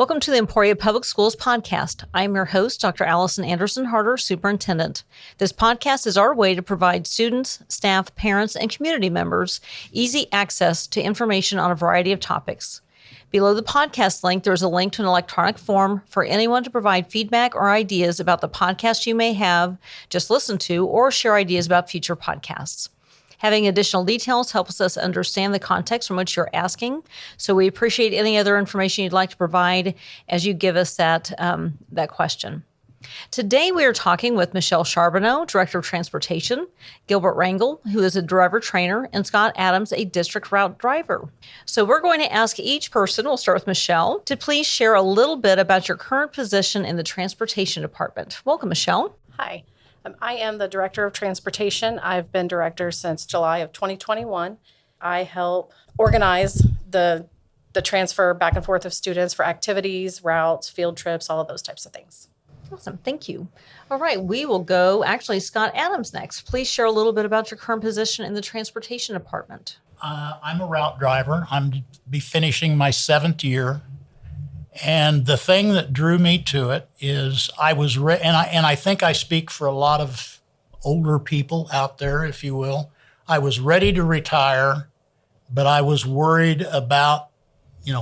Welcome to the Emporia Public Schools podcast. I'm your host, Dr. Allison Anderson Harder, Superintendent. This podcast is our way to provide students, staff, parents, and community members easy access to information on a variety of topics. Below the podcast link, there's a link to an electronic form for anyone to provide feedback or ideas about the podcast you may have just listened to or share ideas about future podcasts. Having additional details helps us understand the context from which you're asking. So we appreciate any other information you'd like to provide as you give us that question. Today we are talking with Michelle Charboneau, Director of Transportation, Gilbert Rangel, who is a driver trainer, and Scott Adams, a district route driver. So we're going to ask each person, we'll start with Michelle, to please share a little bit about your current position in the Transportation Department. Welcome, Michelle. Hi. I am the Director of Transportation. I've been Director since July of 2021. I help organize the transfer back and forth of students for activities, routes, field trips, all of those types of things. Awesome. Thank you. All right. We will go, Scott Adams next. Please share a little bit about your current position in the Transportation Department. I'm a route driver. I'm be finishing my 7th year. And the thing that drew me to it is I think I speak for a lot of older people out there, if you will. I was ready to retire, but I was worried about,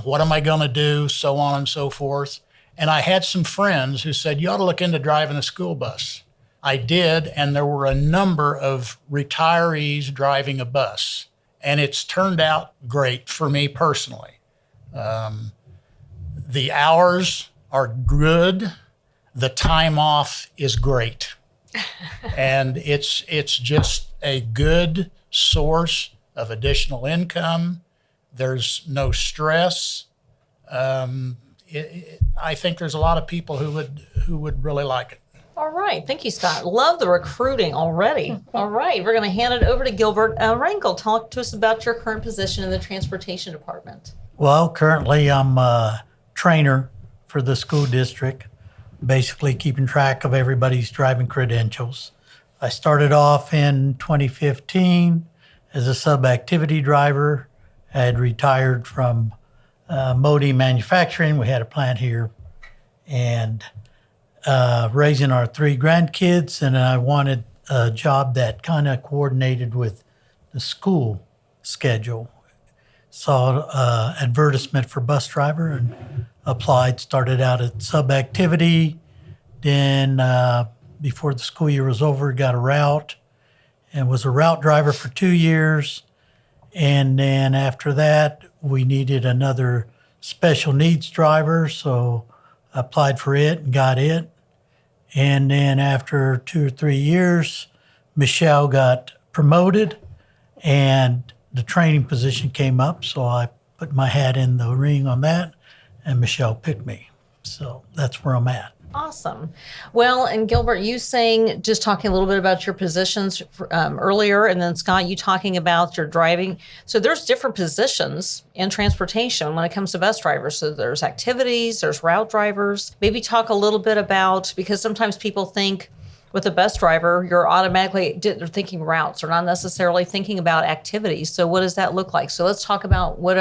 what am I going to do, so on and so forth. And I had some friends who said, you ought to look into driving a school bus. I did, and there were a number of retirees driving a bus. And it's turned out great for me personally. The hours are good. The time off is great. And it's just a good source of additional income. There's no stress. I think there's a lot of people who would really like it. All right. Thank you, Scott. Love the recruiting already. All right. We're going to hand it over to Gilbert Rangel. Talk to us about your current position in the Transportation Department. Well, currently I'm a trainer for the school district, basically keeping track of everybody's driving credentials. I started off in 2015 as a sub-activity driver. I had retired from Modi Manufacturing. We had a plant here, and raising our 3 grandkids, and I wanted a job that kind of coordinated with the school schedule. Saw advertisement for bus driver and applied, started out at sub-activity, then before the school year was over, got a route and was a route driver for 2 years. And then after that, we needed another special needs driver, so I applied for it and got it. And then after 2 or 3 years, Michelle got promoted and the training position came up, so I put my hat in the ring on that, and Michelle picked me. So that's where I'm at. Awesome. Well, and Gilbert, you talking a little bit about your positions earlier, and then Scott, you talking about your driving. So there's different positions in transportation when it comes to bus drivers. So there's activities, there's route drivers. Maybe talk a little bit about, because sometimes people think with a bus driver, you're automatically they're thinking routes. They're not necessarily thinking about activities. So what does that look like? So let's talk about what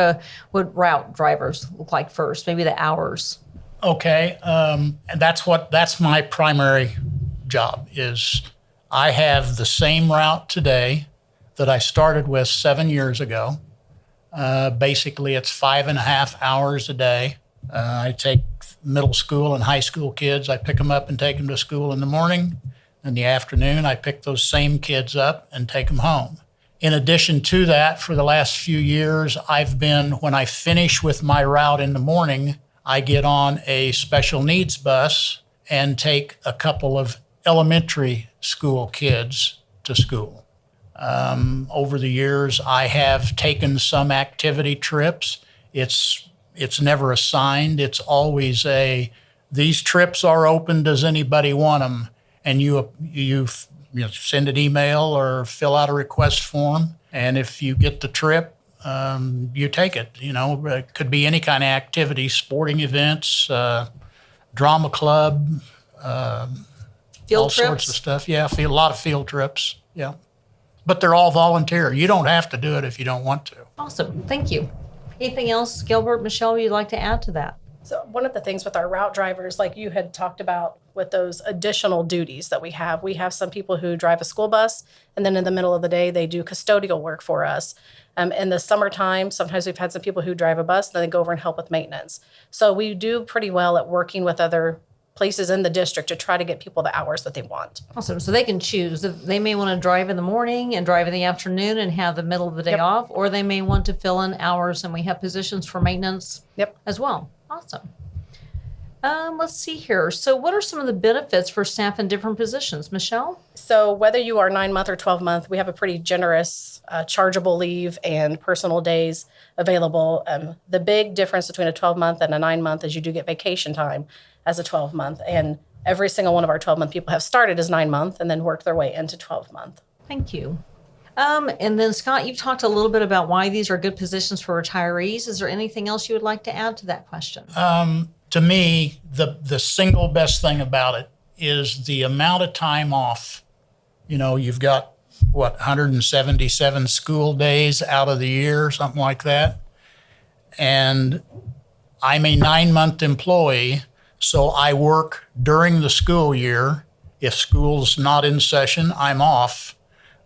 route drivers look like first, maybe the hours. Okay, and that's my primary job is I have the same route today that I started with 7 years ago. Basically, it's 5.5 hours a day. I take middle school and high school kids. I pick them up and take them to school in the morning. In the afternoon, I pick those same kids up and take them home. In addition to that, for the last few years, when I finish with my route in the morning, I get on a special needs bus and take a couple of elementary school kids to school. Over the years, I have taken some activity trips. It's never assigned. It's always these trips are open. Does anybody want them? And you send an email or fill out a request form. And if you get the trip, you take it. It could be any kind of activity, sporting events, drama club, field trips? Sorts of stuff. Yeah, a lot of field trips. Yeah. But they're all volunteer. You don't have to do it if you don't want to. Awesome. Thank you. Anything else, Gilbert, Michelle, you'd like to add to that? So one of the things with our route drivers, like you had talked about with those additional duties that we have some people who drive a school bus, and then in the middle of the day, they do custodial work for us. In the summertime, sometimes we've had some people who drive a bus, and then they go over and help with maintenance. So we do pretty well at working with other places in the district to try to get people the hours that they want. Awesome. So they can choose. They may want to drive in the morning and drive in the afternoon and have the middle of the day off, or they may want to fill in hours, and we have positions for maintenance as well. Awesome. Let's see here. So what are some of the benefits for staff in different positions? Michelle? So whether you are 9-month or 12-month, we have a pretty generous chargeable leave and personal days available. The big difference between a 12-month and a 9-month is you do get vacation time as a 12-month. And every single one of our 12-month people have started as 9-month and then worked their way into 12-month. Thank you. And then Scott, you've talked a little bit about why these are good positions for retirees. Is there anything else you would like to add to that question? To me, the single best thing about it is the amount of time off. You know, you've got, 177 school days out of the year, something like that. And I'm a 9-month employee, so I work during the school year. If school's not in session, I'm off.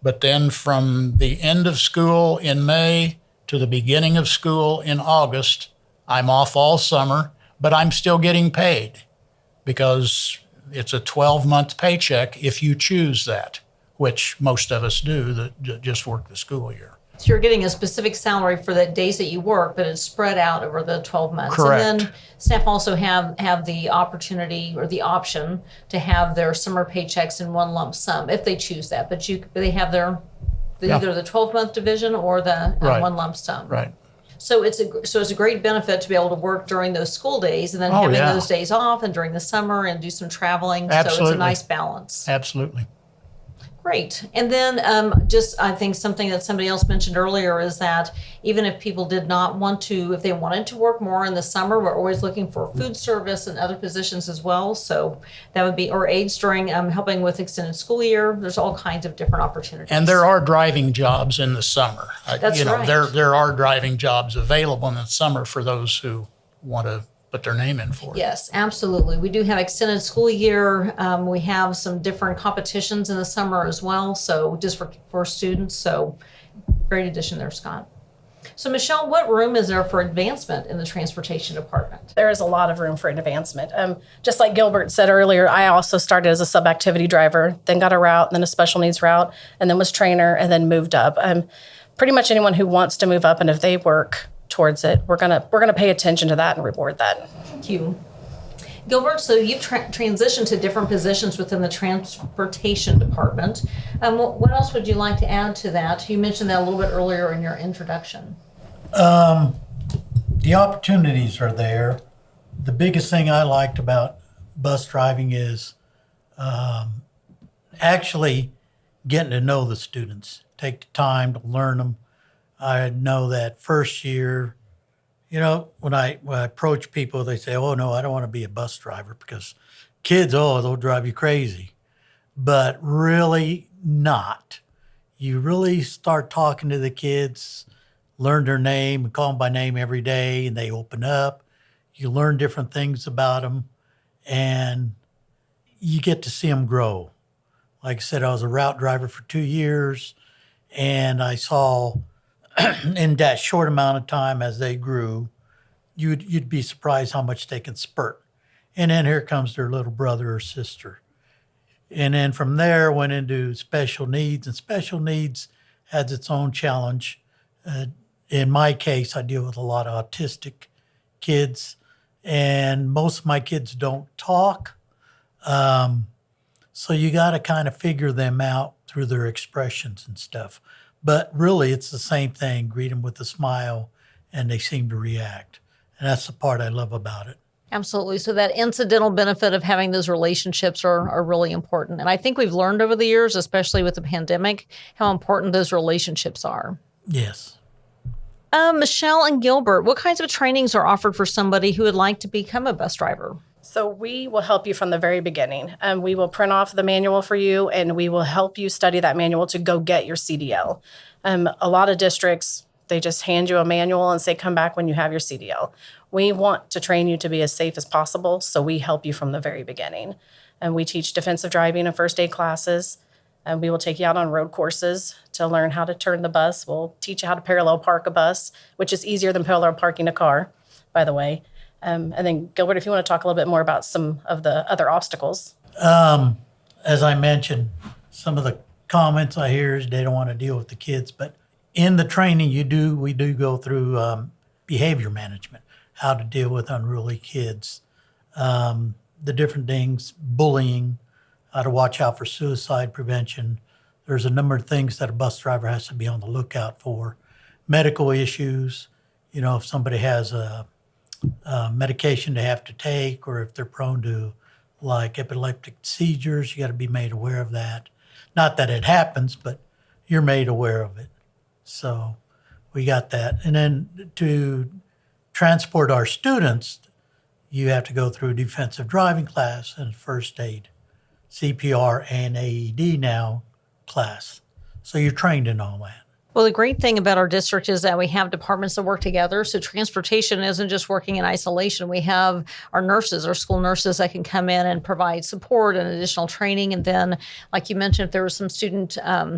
But then from the end of school in May to the beginning of school in August, I'm off all summer, but I'm still getting paid because it's a 12-month paycheck if you choose that, which most of us do that just work the school year. So you're getting a specific salary for the days that you work, but it's spread out over the 12 months. Correct. And then staff also have the opportunity or the option to have their summer paychecks in one lump sum if they choose that. But they have either the 12-month division or the one lump sum. Right. So it's a great benefit to be able to work during those school days and then having those days off and during the summer and do some traveling. Absolutely. So it's a nice balance. Absolutely. Great. And then I think something that somebody else mentioned earlier is that even if people did not want to, if they wanted to work more in the summer, we're always looking for food service and other positions as well. So that would be, or aides during helping with extended school year. There's all kinds of different opportunities. And there are driving jobs in the summer. That's right. There are driving jobs available in the summer for those who want to put their name in for it. Yes, absolutely. We do have extended school year. We have some different competitions in the summer as well. So just for students. So great addition there, Scott. So Michelle, what room is there for advancement in the transportation department? There is a lot of room for advancement. Just like Gilbert said earlier, I also started as a sub-activity driver, then got a route, then a special needs route, and then was trainer, and then moved up. Pretty much anyone who wants to move up, and if they work towards it, we're gonna pay attention to that and reward that. Thank you. Gilbert, so you've transitioned to different positions within the transportation department. What else would you like to add to that? You mentioned that a little bit earlier in your introduction. The opportunities are there. The biggest thing I liked about bus driving is actually getting to know the students. Take the time to learn them. I know that first year, when I approach people, they say, oh, no, I don't want to be a bus driver because kids, they'll drive you crazy. But really not. You really start talking to the kids, learn their name, and call them by name every day, and they open up. You learn different things about them, and you get to see them grow. Like I said, I was a route driver for 2 years, and I saw in that short amount of time as they grew, you'd be surprised how much they can spurt. And then here comes their little brother or sister. And then from there went into special needs, and special needs has its own challenge. In my case, I deal with a lot of autistic kids, and most of my kids don't talk. So you got to kind of figure them out through their expressions and stuff. But really, it's the same thing. Greet them with a smile, and they seem to react. And that's the part I love about it. Absolutely. So that incidental benefit of having those relationships are really important. And I think we've learned over the years, especially with the pandemic, how important those relationships are. Yes. Michelle and Gilbert, what kinds of trainings are offered for somebody who would like to become a bus driver? So we will help you from the very beginning. We will print off the manual for you, and we will help you study that manual to go get your CDL. A lot of districts, they just hand you a manual and say, come back when you have your CDL. We want to train you to be as safe as possible, so we help you from the very beginning. And we teach defensive driving and first aid classes, and we will take you out on road courses to learn how to turn the bus. We'll teach you how to parallel park a bus, which is easier than parallel parking a car, by the way. And then, Gilbert, if you want to talk a little bit more about some of the other obstacles. As I mentioned, some of the comments I hear is they don't want to deal with the kids, but in the training we do go through behavior management, how to deal with unruly kids, the different things, bullying, how to watch out for suicide prevention. There's a number of things that a bus driver has to be on the lookout for. Medical issues, if somebody has a medication they have to take, or if they're prone to like epileptic seizures, you got to be made aware of that. Not that it happens, but you're made aware of it. So we got that. And then to transport our students, you have to go through a defensive driving class and first aid, CPR and AED now class. So you're trained in all that. Well, the great thing about our district is that we have departments that work together. So transportation isn't just working in isolation. We have our nurses, our school nurses that can come in and provide support and additional training. And then, like you mentioned, if there was some student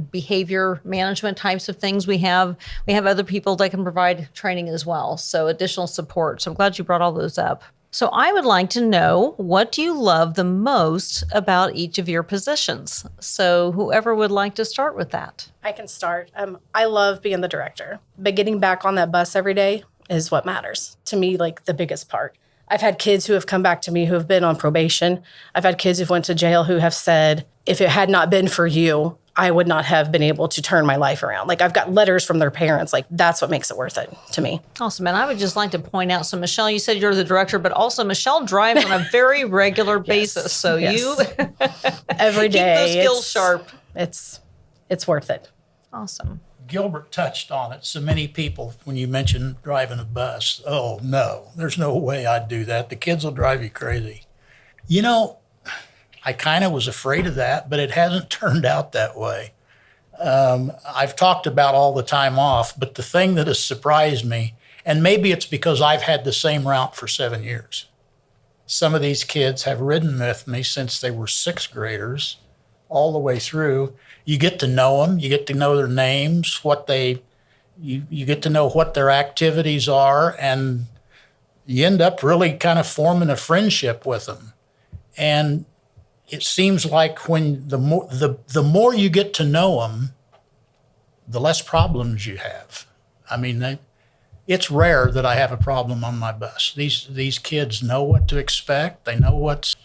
behavior management types of things, we have other people that can provide training as well. So additional support. So I'm glad you brought all those up. So I would like to know, what do you love the most about each of your positions? So whoever would like to start with that. I can start. I love being the director, but getting back on that bus every day is what matters to me, like the biggest part. I've had kids who have come back to me who have been on probation. I've had kids who've went to jail who have said, if it had not been for you, I would not have been able to turn my life around. Like, I've got letters from their parents. Like, that's what makes it worth it to me. Awesome. And I would just like to point out, so Michelle, you said you're the director, but also Michelle drives on a very regular basis. So Yes. you Every day. keep those skills sharp. It's worth it. Awesome. Gilbert touched on it. So many people, when you mention driving a bus, oh no, there's no way I'd do that. The kids will drive you crazy. I kind of was afraid of that, but it hasn't turned out that way. I've talked about all the time off, but the thing that has surprised me, and maybe it's because I've had the same route for 7 years. Some of these kids have ridden with me since they were sixth graders, all the way through. You get to know them, you get to know their names, you get to know what their activities are, and you end up really kind of forming a friendship with them. And it seems like when the more you get to know them, the less problems you have. I mean, it's rare that I have a problem on my bus. These kids know what to expect. They know what's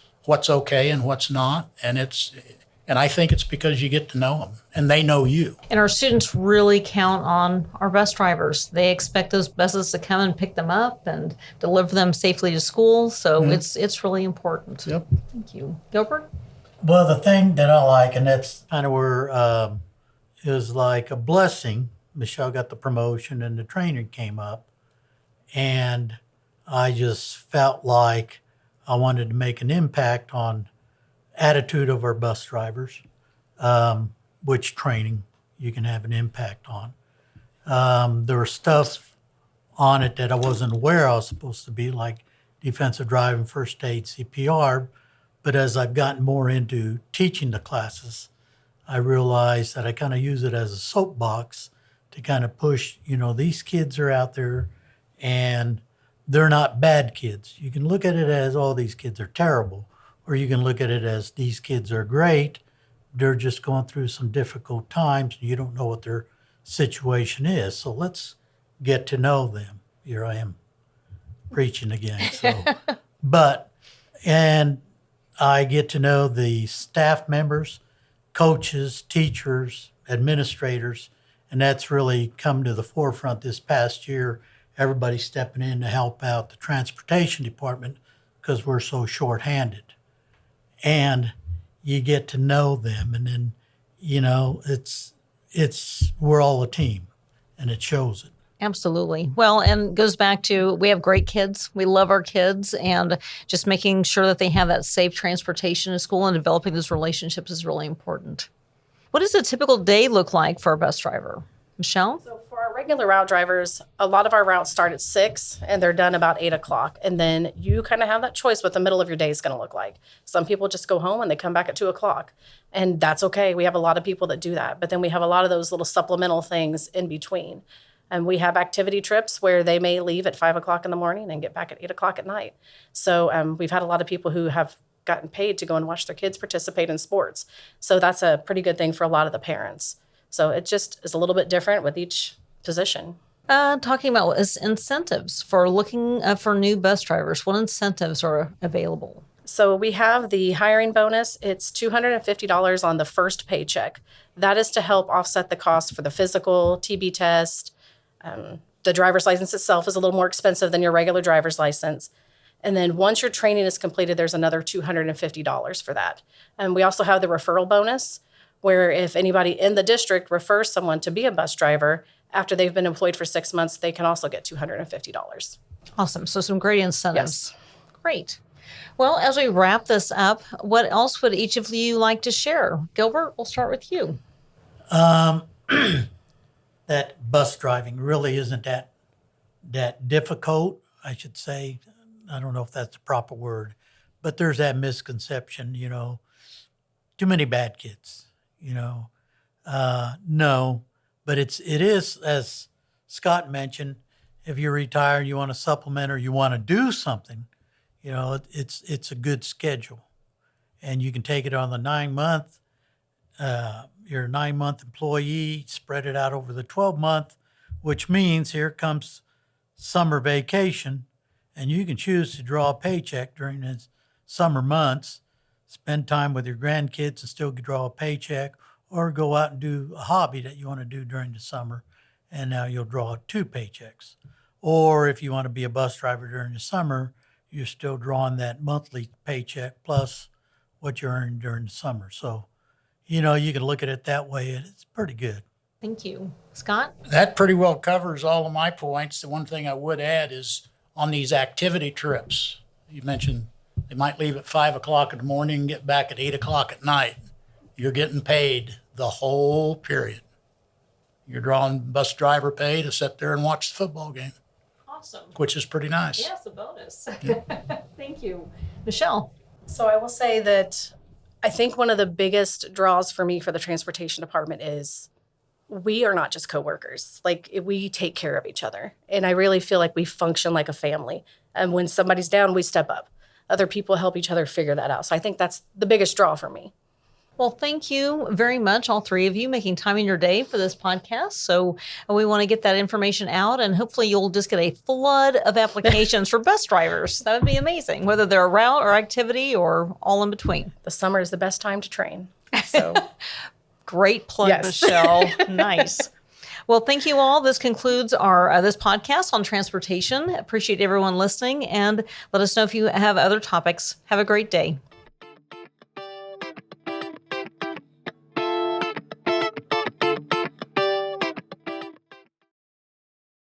okay and what's not, and I think it's because you get to know them and they know you. And our students really count on our bus drivers. They expect those buses to come and pick them up and deliver them safely to school. So it's really important. Yep. Thank you. Gilbert? Well, the thing that I like, and that's kind of where it was like a blessing. Michelle got the promotion and the trainer came up. And I just felt like I wanted to make an impact on attitude of our bus drivers, which training you can have an impact on. There was stuff on it that I wasn't aware I was supposed to be, like defensive driving, first aid, CPR. But as I've gotten more into teaching the classes, I realized that I kind of use it as a soapbox to kind of push, these kids are out there and they're not bad kids. You can look at it as, oh, these kids are terrible. Or you can look at it as, these kids are great. They're just going through some difficult times. And you don't know what their situation is. So let's get to know them. Here I am preaching again. So, and I get to know the staff members, coaches, teachers, administrators, and that's really come to the forefront this past year. Everybody's stepping in to help out the transportation department because we're so short-handed. And you get to know them, and then, we're all a team, and it shows it. Absolutely. Well, and goes back to, we have great kids. We love our kids, and just making sure that they have that safe transportation to school and developing those relationships is really important. What does a typical day look like for a bus driver? Michelle? So for our regular route drivers, a lot of our routes start at 6 and they're done about 8 o'clock. And then you kind of have that choice what the middle of your day is going to look like. Some people just go home and they come back at 2 o'clock. And that's okay. We have a lot of people that do that. But then we have a lot of those little supplemental things in between. And we have activity trips where they may leave at 5 o'clock in the morning and get back at 8 o'clock at night. So we've had a lot of people who have gotten paid to go and watch their kids participate in sports. So that's a pretty good thing for a lot of the parents. So it just is a little bit different with each position. Talking about incentives for looking for new bus drivers. What incentives are available? So we have the hiring bonus. It's $250 on the first paycheck. That is to help offset the cost for the physical, TB test. The driver's license itself is a little more expensive than your regular driver's license. And then once your training is completed, there's another $250 for that. And we also have the referral bonus, where if anybody in the district refers someone to be a bus driver, after they've been employed for 6 months, they can also get $250. Awesome. So some great incentives. Yes. Great. Well, as we wrap this up, what else would each of you like to share? Gilbert, we'll start with you. That bus driving really isn't that difficult, I should say. I don't know if that's the proper word, but there's that misconception, too many bad kids, no, but it is, as Scott mentioned, if you're retired, you want to supplement or you want to do something, it's a good schedule, and you can take it on the 9-month. You're a 9-month employee, spread it out over the 12-month, which means here comes summer vacation, and you can choose to draw a paycheck during the summer months, spend time with your grandkids and still draw a paycheck, or go out and do a hobby that you want to do during the summer, and now you'll draw 2 paychecks. Or if you want to be a bus driver during the summer, you're still drawing that monthly paycheck plus what you earn during the summer. So, you can look at it that way, and it's pretty good. Thank you. Scott? That pretty well covers all of my points. The one thing I would add is on these activity trips, you mentioned they might leave at 5 o'clock in the morning and get back at 8 o'clock at night. You're getting paid the whole period. You're drawing bus driver pay to sit there and watch the football game. Awesome. Which is pretty nice. Yes, a bonus. Thank you. Michelle? So I will say that I think one of the biggest draws for me for the transportation department is we are not just coworkers. Like, we take care of each other. And I really feel like we function like a family. And when somebody's down, we step up. Other people help each other figure that out. So I think that's the biggest draw for me. Well, thank you very much, all three of you, making time in your day for this podcast. So we want to get that information out, and hopefully you'll just get a flood of applications for bus drivers. That would be amazing, whether they're a route or activity or all in between. The summer is the best time to train. So great plug, yes. Michelle. Nice. Well, thank you all. This concludes our this podcast on transportation. Appreciate everyone listening, and let us know if you have other topics. Have a great day.